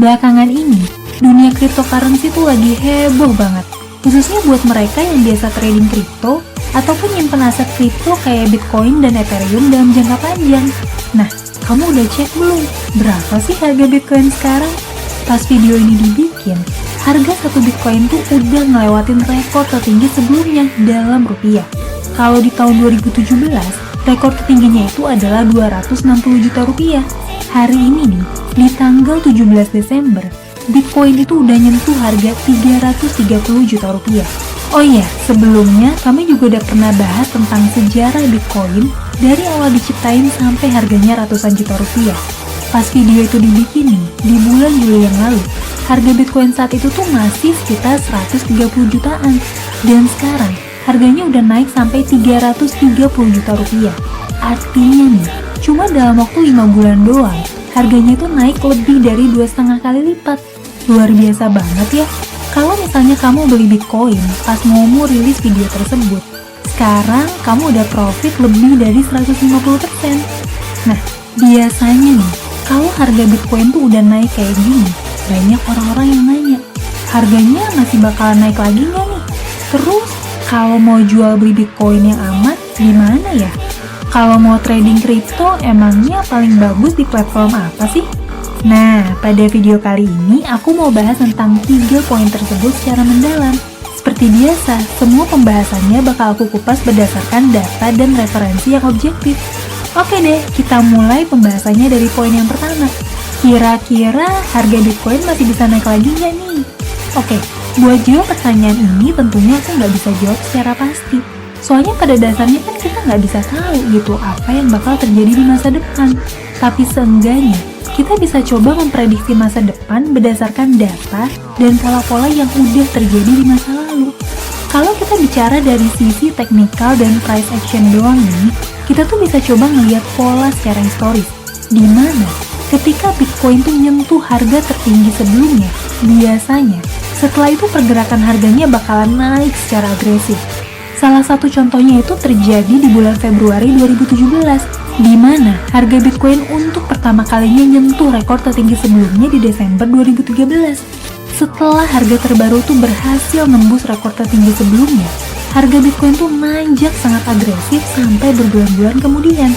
Belakangan ini, dunia cryptocurrency tuh lagi heboh banget. Khususnya buat mereka yang biasa trading kripto ataupun nyimpen aset kripto kayak Bitcoin dan Ethereum dalam jangka panjang. Nah, kamu udah cek belum? Berapa sih harga Bitcoin sekarang? Pas video ini dibikin, harga satu Bitcoin tuh udah ngelewatin rekor tertinggi sebelumnya dalam rupiah. Kalau di tahun 2017, rekor tertingginya itu adalah 260 juta rupiah. Hari ini nih, di tanggal 17 Desember, Bitcoin itu udah nyentuh harga 330 juta rupiah. Oh iya, sebelumnya kami juga udah pernah bahas tentang sejarah Bitcoin dari awal diciptain sampai harganya ratusan juta rupiah. Pas video itu dibikin nih, di bulan Juli yang lalu, harga Bitcoin saat itu tuh masih sekitar 130 jutaan. Dan sekarang, harganya udah naik sampai 330 juta rupiah. Artinya nih, cuma dalam waktu 5 bulan doang, harganya itu naik lebih dari 2,5 kali lipat. Luar biasa banget ya. Kalau misalnya kamu beli Bitcoin pas Momo rilis video tersebut, sekarang kamu udah profit lebih dari 150%. Nah, biasanya nih, kalau harga Bitcoin tuh udah naik kayak gini, banyak orang-orang yang nanya, harganya masih bakalan naik lagi nggak nih? Terus, kalau mau jual beli Bitcoin yang aman, gimana ya? Kalau mau trading kripto, emangnya paling bagus di platform apa sih? Nah, pada video kali ini aku mau bahas tentang 3 poin tersebut secara mendalam. Seperti biasa, semua pembahasannya bakal aku kupas berdasarkan data dan referensi yang objektif. Oke deh, kita mulai pembahasannya dari poin yang pertama. Kira-kira harga Bitcoin masih bisa naik lagi nggak nih? Oke, buat jawab pertanyaan ini tentunya aku nggak bisa jawab secara pasti. Soalnya pada dasarnya kan kita nggak bisa tahu gitu apa yang bakal terjadi di masa depan. Tapi seenggaknya, kita bisa coba memprediksi masa depan berdasarkan data dan pola-pola yang udah terjadi di masa lalu. Kalau kita bicara dari sisi teknikal dan price action doang nih, kita tuh bisa coba ngeliat pola secara historis, di mana ketika Bitcoin tuh nyentuh harga tertinggi sebelumnya, biasanya setelah itu pergerakan harganya bakalan naik secara agresif. Salah satu contohnya itu terjadi di bulan Februari 2017, di mana harga Bitcoin untuk pertama kalinya nyentuh rekor tertinggi sebelumnya di Desember 2013. Setelah harga terbaru tuh berhasil nembus rekor tertinggi sebelumnya, harga Bitcoin tuh nanjak sangat agresif sampai berbulan-bulan kemudian.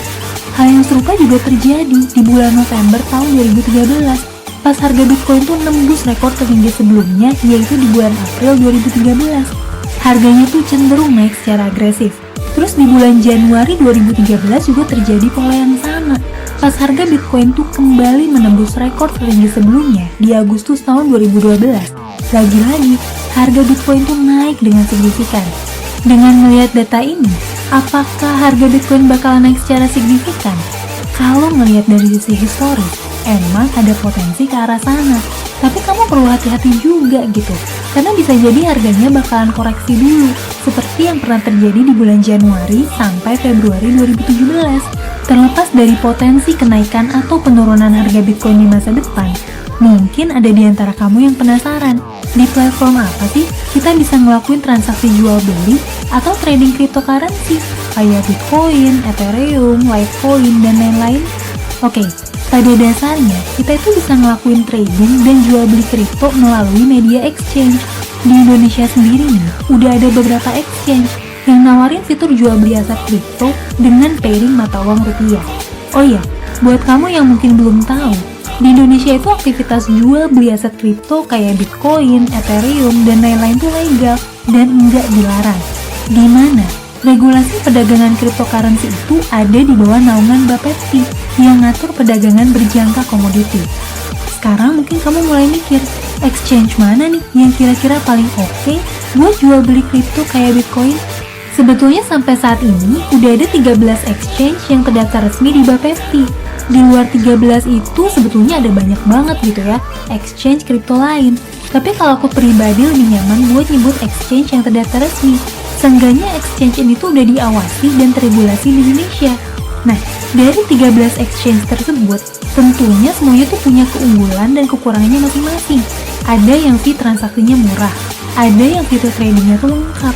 Hal yang serupa juga terjadi di bulan November tahun 2013, pas harga Bitcoin tuh nembus rekor tertinggi sebelumnya, yaitu di bulan April 2013. Harganya tuh cenderung naik secara agresif. Terus di bulan Januari 2013 juga terjadi pola yang sama. Pas harga Bitcoin tuh kembali menembus rekor tertinggi sebelumnya di Agustus tahun 2012. Lagi-lagi, harga Bitcoin tuh naik dengan signifikan. Dengan melihat data ini, apakah harga Bitcoin bakalan naik secara signifikan? Kalau melihat dari sisi historis, emang ada potensi ke arah sana. Tapi kamu perlu hati-hati juga gitu, karena bisa jadi harganya bakalan koreksi dulu, seperti yang pernah terjadi di bulan Januari sampai Februari 2017. Terlepas dari potensi kenaikan atau penurunan harga Bitcoin di masa depan, mungkin ada di antara kamu yang penasaran, di platform apa sih kita bisa ngelakuin transaksi jual beli atau trading cryptocurrency, kayak Bitcoin, Ethereum, Litecoin, dan lain-lain? Oke, pada dasarnya kita itu bisa ngelakuin trading dan jual beli kripto melalui media exchange. Di Indonesia sendiri nih, udah ada beberapa exchange yang nawarin fitur jual beli aset kripto dengan pairing mata uang rupiah. Oh iya, buat kamu yang mungkin belum tahu, di Indonesia itu aktivitas jual beli aset kripto kayak Bitcoin, Ethereum, dan lain-lain tuh legal dan enggak dilarang. Di mana regulasi perdagangan cryptocurrency itu ada di bawah naungan Bapepti yang ngatur perdagangan berjangka komoditi. Sekarang mungkin kamu mulai mikir, exchange mana nih yang kira-kira paling oke buat jual beli kripto kayak Bitcoin? Sebetulnya sampai saat ini udah ada 13 exchange yang terdaftar resmi di Bapepti. Di luar 13 itu sebetulnya ada banyak banget gitu ya, exchange kripto lain. Tapi kalau aku pribadi lebih nyaman buat nyebut exchange yang terdaftar resmi. Seenggaknya exchange ini tuh udah diawasi dan teregulasi di Indonesia. Nah, dari 13 exchange tersebut, tentunya semuanya tuh punya keunggulan dan kekurangannya masing-masing. Ada yang fee transaksinya murah, ada yang fitur tradingnya tuh lengkap,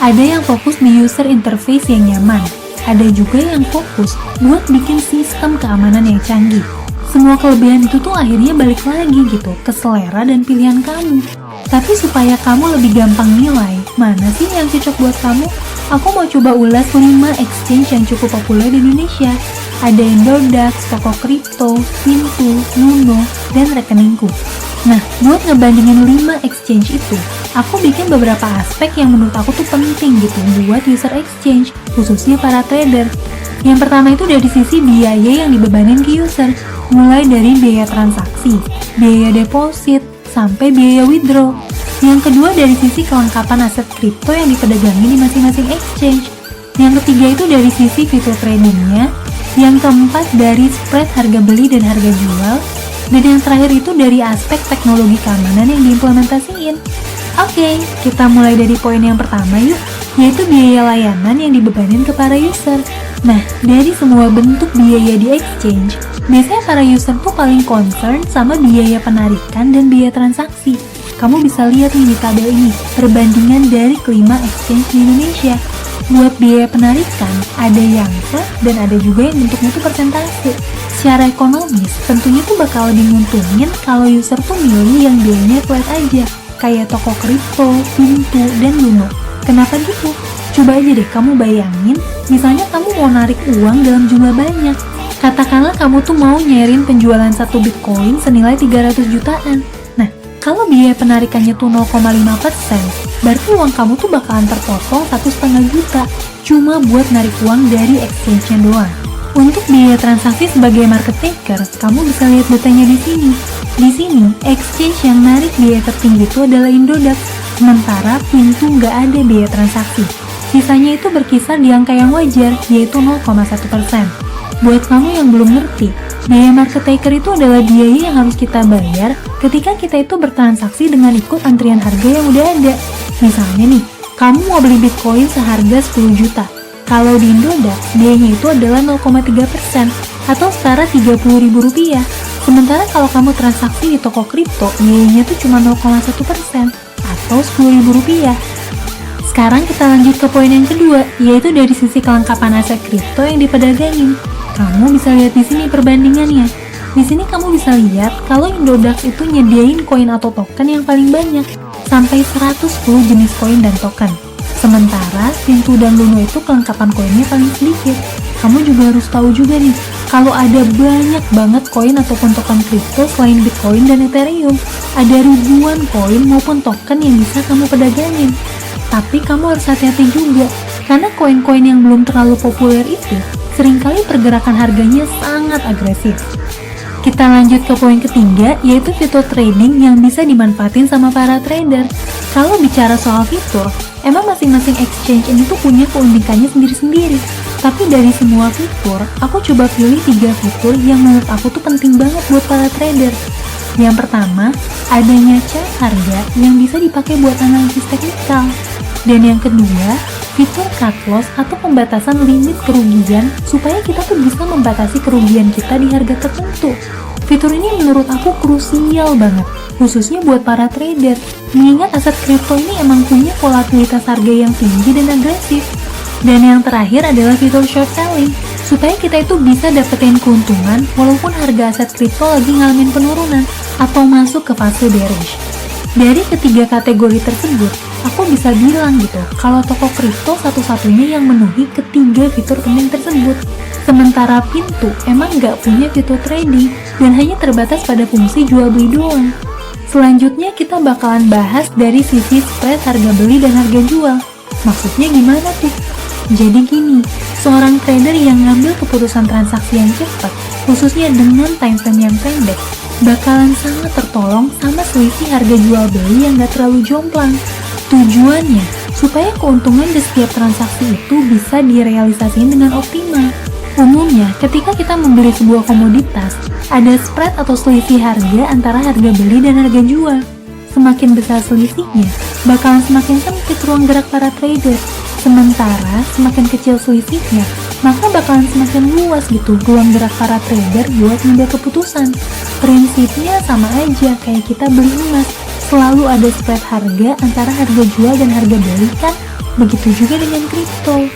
ada yang fokus di user interface yang nyaman, ada juga yang fokus buat bikin sistem keamanan yang canggih. Semua kelebihan itu tuh akhirnya balik lagi gitu ke selera dan pilihan kamu. Tapi supaya kamu lebih gampang nilai mana sih yang cocok buat kamu, aku mau coba ulas 5 exchange yang cukup populer di Indonesia. Ada Indodax, Toko Kripto, Pintu, Luno, dan Rekeningku. Nah, buat ngebandingin 5 exchange itu, aku bikin beberapa aspek yang menurut aku tuh penting gitu buat user exchange, khususnya para trader. Yang pertama itu dari sisi biaya yang dibebanin ke user, mulai dari biaya transaksi, biaya deposit, sampai biaya withdraw. Yang kedua dari sisi kelengkapan aset kripto yang diperdagangin di masing-masing exchange. Yang ketiga itu dari sisi fitur tradingnya. Yang keempat dari spread harga beli dan harga jual. Dan yang terakhir itu dari aspek teknologi keamanan yang diimplementasiin. Oke, kita mulai dari poin yang pertama yuk, yaitu biaya layanan yang dibebanin ke para user. Nah, dari semua bentuk biaya di exchange, biasanya para user tuh paling concern sama biaya penarikan dan biaya transaksi. Kamu bisa lihat nih di tabel ini, perbandingan dari kelima exchange di Indonesia. Buat biaya penarikan, ada yang flat dan ada juga yang bentuknya tuh persentase. Secara ekonomis, tentunya tuh bakal lebih nguntungin kalau user tuh milih yang biayanya flat aja, kayak Toko Kripto, Pintu, dan Luno. Kenapa gitu? Coba aja deh kamu bayangin, misalnya kamu mau narik uang dalam jumlah banyak. Katakanlah kamu tuh mau nyairin penjualan 1 Bitcoin senilai 300 jutaan. Nah, kalau biaya penarikannya tuh 0,5%, berarti uang kamu tuh bakalan terpotong 1,5 juta cuma buat narik uang dari exchange-nya doang. Untuk biaya transaksi sebagai market taker, kamu bisa lihat datanya di sini. Di sini, exchange yang narik biaya tertinggi itu adalah Indodax, sementara Pintu nggak ada biaya transaksi. Sisanya itu berkisar di angka yang wajar, yaitu 0,1%. Buat kamu yang belum ngerti, biaya market taker itu adalah biaya yang harus kita bayar ketika kita itu bertransaksi dengan ikut antrian harga yang udah ada. Misalnya nih, kamu mau beli Bitcoin seharga 10 juta. Kalau di Indodax, biayanya itu adalah 0,3% atau setara Rp30.000. Sementara kalau kamu transaksi di Toko Kripto, biayanya tuh cuma 0,1% atau Rp10.000. Sekarang kita lanjut ke poin yang kedua, yaitu dari sisi kelengkapan aset kripto yang diperdagangin. Kamu bisa lihat di sini perbandingannya. Di sini kamu bisa lihat kalau Indodax itu nyediain koin atau token yang paling banyak, sampai 110 jenis koin dan token. Sementara Pintu dan Luno itu kelengkapan koinnya paling sedikit. Kamu juga harus tahu juga nih, kalau ada banyak banget koin ataupun token kripto selain Bitcoin dan Ethereum. Ada ribuan koin maupun token yang bisa kamu perdagangin. Tapi kamu harus hati-hati juga, karena koin-koin yang belum terlalu populer itu seringkali pergerakan harganya sangat agresif. Kita lanjut ke poin ketiga, yaitu fitur trading yang bisa dimanfaatin sama para trader. Kalau bicara soal fitur, emang masing-masing exchange ini tuh punya keunikannya sendiri-sendiri. Tapi dari semua fitur, aku coba pilih 3 fitur yang menurut aku tuh penting banget buat para trader. Yang pertama, adanya chart harga yang bisa dipakai buat analisis teknikal. Dan yang kedua, fitur cut loss atau pembatasan limit kerugian supaya kita tuh bisa membatasi kerugian kita di harga tertentu. Fitur ini menurut aku krusial banget, khususnya buat para trader, mengingat aset kripto ini emang punya volatilitas harga yang tinggi dan agresif. Dan yang terakhir adalah fitur short selling, supaya kita itu bisa dapetin keuntungan walaupun harga aset kripto lagi ngalamin penurunan atau masuk ke fase bearish. Dari ketiga kategori tersebut, aku bisa bilang gitu, kalau Toko Kripto satu-satunya yang memenuhi ketiga fitur penting tersebut. Sementara Pintu emang nggak punya fitur trading dan hanya terbatas pada fungsi jual beli doang. Selanjutnya kita bakalan bahas dari sisi spread harga beli dan harga jual. Maksudnya gimana tuh? Jadi gini, seorang trader yang ngambil keputusan transaksi yang cepat, khususnya dengan time frame yang pendek, bakalan sangat tertolong sama selisih harga jual beli yang gak terlalu jomplang. Tujuannya, supaya keuntungan di setiap transaksi itu bisa direalisasikan dengan optimal. Umumnya, ketika kita membeli sebuah komoditas, ada spread atau selisih harga antara harga beli dan harga jual. Semakin besar selisihnya, bakalan semakin sempit ruang gerak para trader. Sementara, semakin kecil selisihnya, maka bakalan semakin luas gitu ruang gerak para trader buat ngambil keputusan. Prinsipnya sama aja kayak kita beli emas, selalu ada spread harga antara harga jual dan harga beli kan? Begitu juga dengan kripto.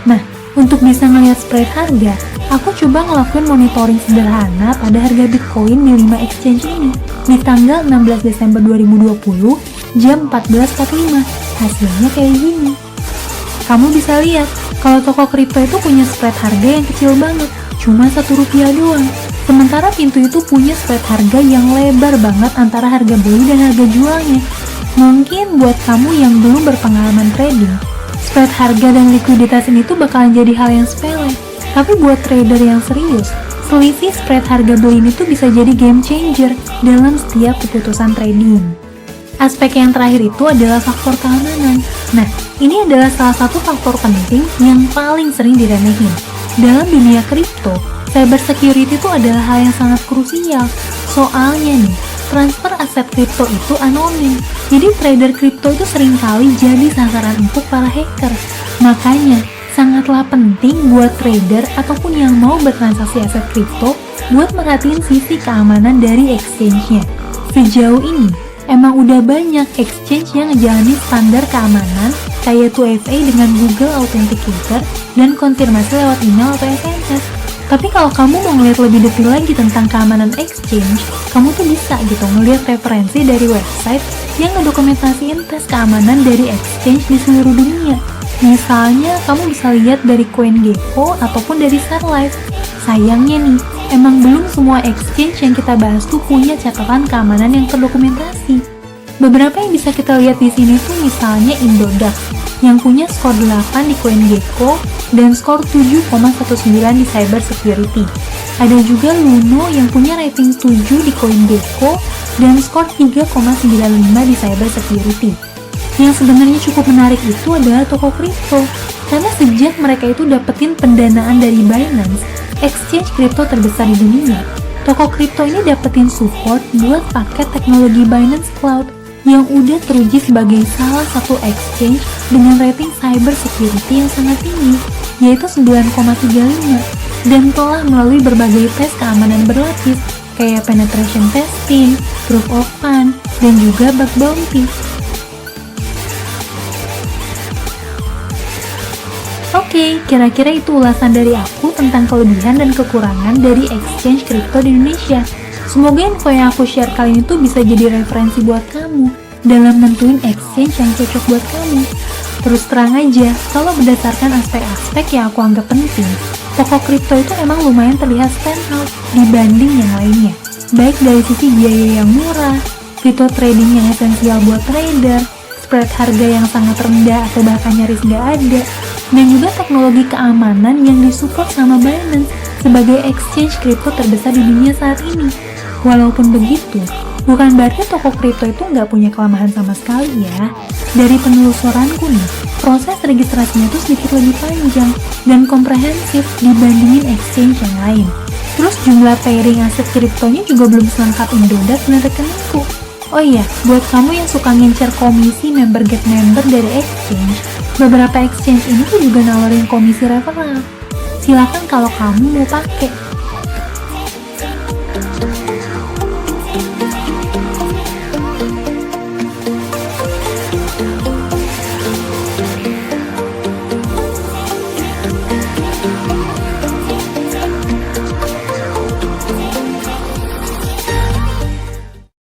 Nah, Untuk bisa ngelihat spread harga, aku coba ngelakuin monitoring sederhana pada harga Bitcoin di 5 exchange ini di tanggal 16 Desember 2020 jam 14.45. Hasilnya kayak gini. Kamu bisa lihat kalau toko kripto itu punya spread harga yang kecil banget, cuma Rp1 doang. Sementara pintu itu punya spread harga yang lebar banget antara harga beli dan harga jualnya. Mungkin buat kamu yang belum berpengalaman trading, spread harga dan likuiditas ini tuh bakalan jadi hal yang sepele. Tapi buat trader yang serius, selisih spread harga beli ini tuh bisa jadi game changer dalam setiap keputusan trading. Aspek yang terakhir itu adalah faktor keamanan. Nah, ini adalah salah satu faktor penting yang paling sering diremehin. Dalam dunia kripto, cyber security itu adalah hal yang sangat krusial. Soalnya nih, transfer aset kripto itu anonim. Jadi trader kripto itu seringkali jadi sasaran empuk para hacker. Makanya, sangatlah penting buat trader ataupun yang mau bertransaksi aset kripto buat merhatiin sisi keamanan dari exchange-nya. Sejauh ini, emang udah banyak exchange yang ngejalanin standar keamanan kayak 2FA dengan Google Authenticator dan konfirmasi lewat email atau SMS. Tapi kalau kamu mau ngeliat lebih detail lagi tentang keamanan exchange, kamu tuh bisa gitu ngeliat referensi dari website yang ngedokumentasiin tes keamanan dari exchange di seluruh dunia. Misalnya, kamu bisa lihat dari CoinGecko ataupun dari Sunlight. Sayangnya nih, emang belum semua exchange yang kita bahas tuh punya catatan keamanan yang terdokumentasi. Beberapa yang bisa kita lihat di sini tuh misalnya Indodax yang punya skor 8 di CoinGecko dan skor 7,19 di Cybersecurity. Ada juga Luno yang punya rating 7 di CoinGecko dan skor 3,95 di Cybersecurity. Yang sebenarnya cukup menarik itu adalah toko kripto, karena sejak mereka itu dapetin pendanaan dari Binance, exchange kripto terbesar di dunia, toko kripto ini dapetin support buat paket teknologi Binance Cloud yang udah teruji sebagai salah satu exchange dengan rating cyber security yang sangat tinggi, yaitu 9,35, dan telah melalui berbagai tes keamanan berlapis kayak penetration testing, proof of fund, dan juga bug bounty. Oke, kira-kira itu ulasan dari aku tentang kelebihan dan kekurangan dari exchange kripto di Indonesia. Semoga info yang aku share kali ini tuh bisa jadi referensi buat kamu dalam nentuin exchange yang cocok buat kamu. Terus terang aja, kalau berdasarkan aspek-aspek yang aku anggap penting, toko kripto itu emang lumayan terlihat stand out dibanding yang lainnya. Baik dari sisi biaya yang murah, fitur trading yang esensial buat trader, spread harga yang sangat rendah atau bahkan nyaris nggak ada, dan juga teknologi keamanan yang disupport sama Binance sebagai exchange kripto terbesar di dunia saat ini. Walaupun begitu, bukan berarti toko kripto itu nggak punya kelemahan sama sekali ya. Dari penelusuranku nih, proses registrasinya tuh sedikit lebih panjang dan komprehensif dibandingin exchange yang lain. Terus jumlah pairing aset kriptonya juga belum selengkap Indodax dan rekeningku. Oh iya, buat kamu yang suka ngincer komisi member get member dari exchange, beberapa exchange ini tuh juga nawarin komisi referral. Silakan kalau kamu mau pakai.